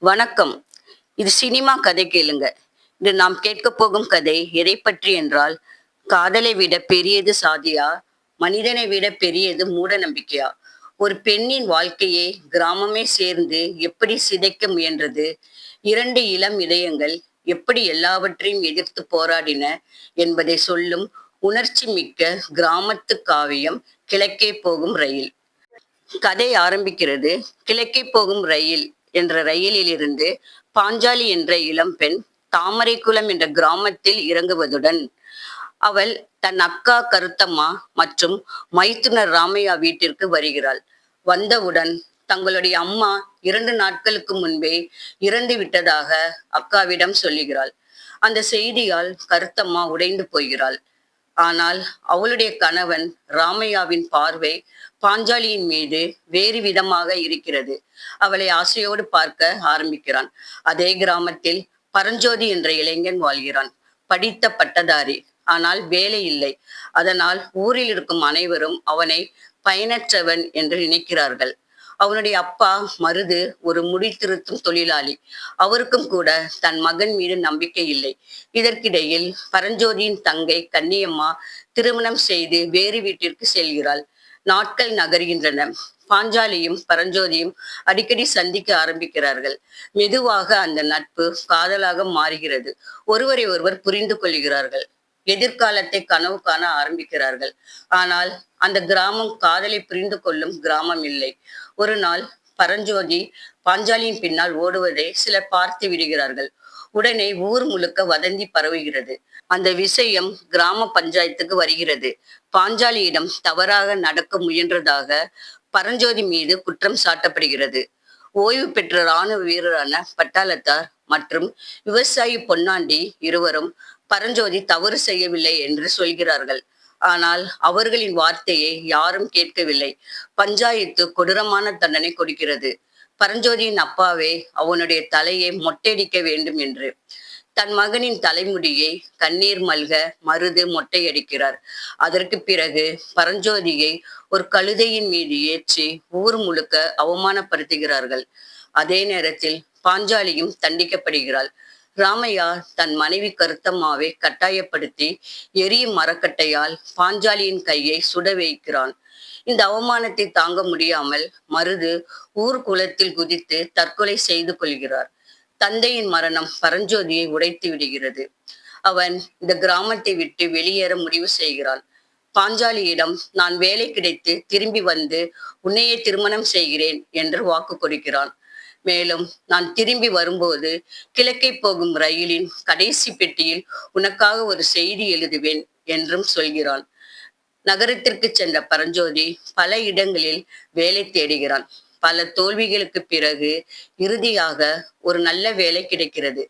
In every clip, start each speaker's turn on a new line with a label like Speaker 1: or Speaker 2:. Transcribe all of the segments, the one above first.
Speaker 1: வணக்கம். இது சினிமா கதை கேளுங்க. இது நாம் கேட்கப் போகும் கதை எதைப் பற்றி என்றால், காதலை விட பெரியது சாதியா? மனிதனை விட பெரியது மூட நம்பிக்கையா? ஒரு பெண்ணின் வாழ்க்கையை கிராமமே சேர்ந்து எப்படி சிதைக்க முயன்றது? 2 இளம் இதயங்கள் எப்படி எல்லாவற்றையும் எதிர்த்து போராடின என்பதை சொல்லும் உணர்ச்சி மிக்க கிராமத்து காவியம் கிழக்கே போகும் ரயில். கதை ஆரம்பிக்கிறது கிழக்கே போகும் ரயில் என்ற ரயிலிலிருந்து பாஞ்சாலி என்ற இளம்பெண் தாமரைக்குளம் என்ற கிராமத்தில் இறங்குவதுடன் அவள் தன் அக்கா கருத்தம்மா மற்றும் மைத்துனர் ராமையா வீட்டிற்கு வருகிறாள். வந்தவுடன் தங்களுடைய அம்மா 2 நாட்களுக்கு முன்பே இறந்து விட்டதாக அக்காவிடம் சொல்லுகிறாள். அந்த செய்தியால் கருத்தம்மா உடைந்து போகிறாள். ஆனால் அவளுடைய கணவன் ராமையாவின் பார்வை பாஞ்சாலியின் மீது வேறு விதமாக இருக்கிறது. அவளை ஆசையோடு பார்க்க ஆரம்பிக்கிறான். அதே கிராமத்தில் பரஞ்சோதி என்ற இளைஞன் வாழ்கிறான். படித்த பட்டதாரி. ஆனால் வேலை இல்லை. அதனால் ஊரில் இருக்கும் அனைவரும் அவனை பயனற்றவன் என்று நினைக்கிறார்கள். அவனுடைய அப்பா மருது ஒரு முடி திருத்தும் தொழிலாளி. அவருக்கும் கூட தன் மகன் மீது நம்பிக்கை இல்லை. இதற்கிடையில் பரஞ்சோதியின் தங்கை கன்னியம்மா திருமணம் செய்து வேறு வீட்டிற்கு செல்கிறாள். நாட்கள் நகர்கின்றன. பாஞ்சாலியும் பரஞ்சோதியும் அடிக்கடி சந்திக்க ஆரம்பிக்கிறார்கள். மெதுவாக அந்த நட்பு காதலாக மாறுகிறது. ஒருவரை ஒருவர் புரிந்து கொள்கிறார்கள். எதிர்காலத்தை கனவு காண ஆரம்பிக்கிறார்கள். ஆனால் அந்த கிராமம் காதலை புரிந்து கொள்ளும் கிராமம் இல்லை. ஒரு நாள் பரஞ்சோதி பாஞ்சாலியின் பின்னால் ஓடுவதை சிலர் பார்த்து விடுகிறார்கள். உடனே ஊர் முழுக்க வதந்தி பரவுகிறது. அந்த விஷயம் கிராம பஞ்சாயத்துக்கு வருகிறது. பாஞ்சாலியிடம் தவறாக நடக்க முயன்றதாக பரஞ்சோதி மீது குற்றம் சாட்டப்படுகிறது. ஓய்வு பெற்ற இராணுவ வீரரான பட்டாளத்தார் மற்றும் விவசாயி பொன்னாண்டி இருவரும் பரஞ்சோதி தவறு செய்யவில்லை என்று சொல்கிறார்கள். ஆனால் அவர்களின் வார்த்தையை யாரும் கேட்கவில்லை. பஞ்சாயத்து கொடூரமான தண்டனை கொடுக்கிறது. பரஞ்சோதியின் அப்பாவே அவனுடைய தலையை மொட்டையடிக்க வேண்டும் என்று. தன் மகனின் தலைமுடியை கண்ணீர் மல்க மருது மொட்டையடிக்கிறார். அதற்கு பிறகு பரஞ்சோதியை ஒரு கழுதையின் மீது ஏற்றி ஊர் முழுக்க அவமானப்படுத்துகிறார்கள். அதே நேரத்தில் பாஞ்சாலியும் தண்டிக்கப்படுகிறாள். ராமையா தன் மனைவி கருத்தம்மாவை கட்டாயப்படுத்தி எரியும் மரக்கட்டையால் பாஞ்சாலியின் கையை சுட வைக்கிறான். இந்த அவமானத்தை தாங்க முடியாமல் மருது ஊர் குளத்தில் குதித்து தற்கொலை செய்து கொள்கிறார். தந்தையின் மரணம் பரஞ்சோதியை உடைத்து விடுகிறது. அவன் இந்த கிராமத்தை விட்டு வெளியேற முடிவு செய்கிறான். பாஞ்சாலியிடம் நான் வேலை கிடைத்து திரும்பி வந்து உன்னையே திருமணம் செய்கிறேன் என்று வாக்கு கொடுக்கிறான். மேலும் நான் திரும்பி வரும்போது கிழக்கே போகும் ரயிலின் கடைசி பெட்டியில் உனக்காக ஒரு செய்தி எழுதுவேன் என்றும் சொல்கிறான். நகரத்திற்கு சென்ற பரஞ்சோதி பல இடங்களில் வேலை தேடுகிறான். பல தோல்விகளுக்கு பிறகு இறுதியாக ஒரு நல்ல வேலை கிடைக்கிறது.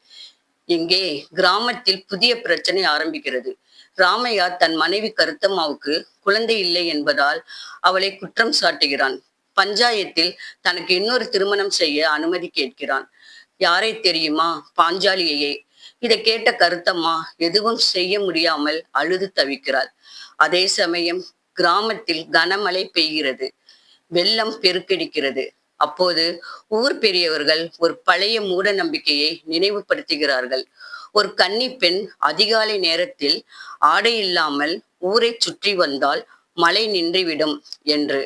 Speaker 1: இங்கே கிராமத்தில் புதிய பிரச்சனை ஆரம்பிக்கிறது. ராமையா தன் மனைவி கருத்தம்மாவுக்கு குழந்தை இல்லை என்பதால் அவளை குற்றம் சாட்டுகிறான். பஞ்சாயத்தில் தனக்கு இன்னொரு திருமணம் செய்ய அனுமதி கேட்கிறான். யாரை தெரியுமா? பாஞ்சாலியையே. இதை கேட்ட கருத்தம்மா எதுவும் செய்ய முடியாமல் அழுது தவிக்கிறாள். அதே சமயம் கிராமத்தில் கனமழை பெய்கிறது. வெள்ளம் பெருக்கெடுக்கிறது. அப்போது ஊர் பெரியவர்கள் ஒரு பழைய மூட நம்பிக்கையை நினைவுபடுத்துகிறார்கள். ஒரு கன்னி பெண் அதிகாலை நேரத்தில் ஆடை இல்லாமல் ஊரை சுற்றி வந்தால் மழை நின்றுவிடும் என்று.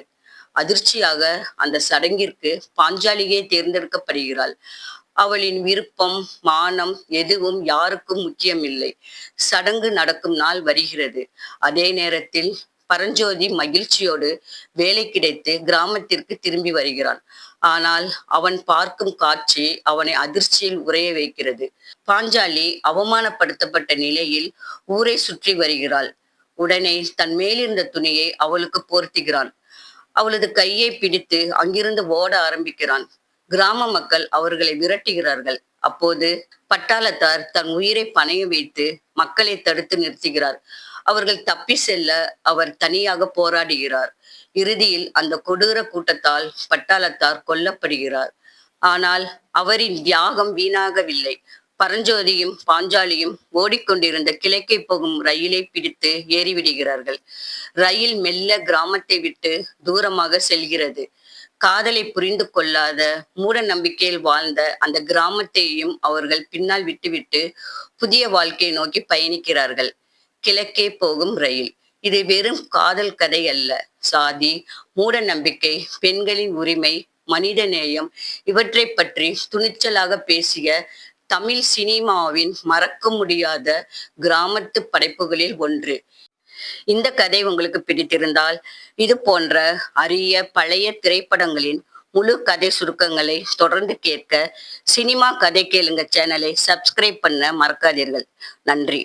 Speaker 1: அதிர்ச்சியாக அந்த சடங்கிற்கு பாஞ்சாலியே தேர்ந்தெடுக்கப்படுகிறாள். அவளின் விருப்பம் மானம் எதுவும் யாருக்கும் முக்கியமில்லை. சடங்கு நடக்கும் நாள் வருகிறது. அதே நேரத்தில் பரஞ்சோதி மகிழ்ச்சியோடு வேலை கிடைத்து கிராமத்திற்கு திரும்பி வருகிறான். ஆனால் அவன் பார்க்கும் காட்சி அவனை அதிர்ச்சியில் உறைய வைக்கிறது. பாஞ்சாலி அவமானப்படுத்தப்பட்ட நிலையில் ஊரை சுற்றி வருகிறாள். உடனே தன் மேலிருந்த துணியை அவளுக்கு போர்த்துகிறான். அவளது கையை பிடித்து அங்கிருந்து ஓட ஆரம்பிக்கிறான். கிராம மக்கள் அவர்களை விரட்டுகிறார்கள். அப்போது பட்டாளத்தார் தன் உயிரை பணயம் வைத்து மக்களை தடுத்து நிறுத்துகிறார். அவர்கள் தப்பி செல்ல அவர் தனியாக போராடுகிறார். இறுதியில் அந்த கொடூர கூட்டத்தால் பட்டாளத்தார் கொல்லப்படுகிறார். ஆனால் அவரின் தியாகம் வீணாகவில்லை. பரஞ்சோதியும் பாஞ்சாலியும் ஓடிக்கொண்டிருந்த கிழக்கே போகும் ரயிலை பிடித்து ஏறிவிடுகிறார்கள். ரயில் மெல்ல கிராமத்தை விட்டு தூரமாக செல்கிறது. காதலை புரிந்து கொள்ளாத மூட நம்பிக்கையில் வாழ்ந்த அந்த கிராமத்தையும் அவர்கள் பின்னால் விட்டுவிட்டு புதிய வாழ்க்கையை நோக்கி பயணிக்கிறார்கள். கிழக்கே போகும் ரயில். இது வெறும் காதல் கதை அல்ல. சாதி, மூட நம்பிக்கை, பெண்களின் உரிமை, மனித நேயம் இவற்றை பற்றி துணிச்சலாக பேசிய தமிழ் சினிமாவின் மறக்க முடியாத கிராமத்து படைப்புகளில் ஒன்று. இந்த கதை உங்களுக்கு பிடித்திருந்தால் இது போன்ற அரிய பழைய திரைப்படங்களின் முழு கதை சுருக்கங்களை தொடர்ந்து கேட்க சினிமா கதை கேளுங்க சேனலை சப்ஸ்கிரைப் பண்ண மறக்காதீர்கள். நன்றி.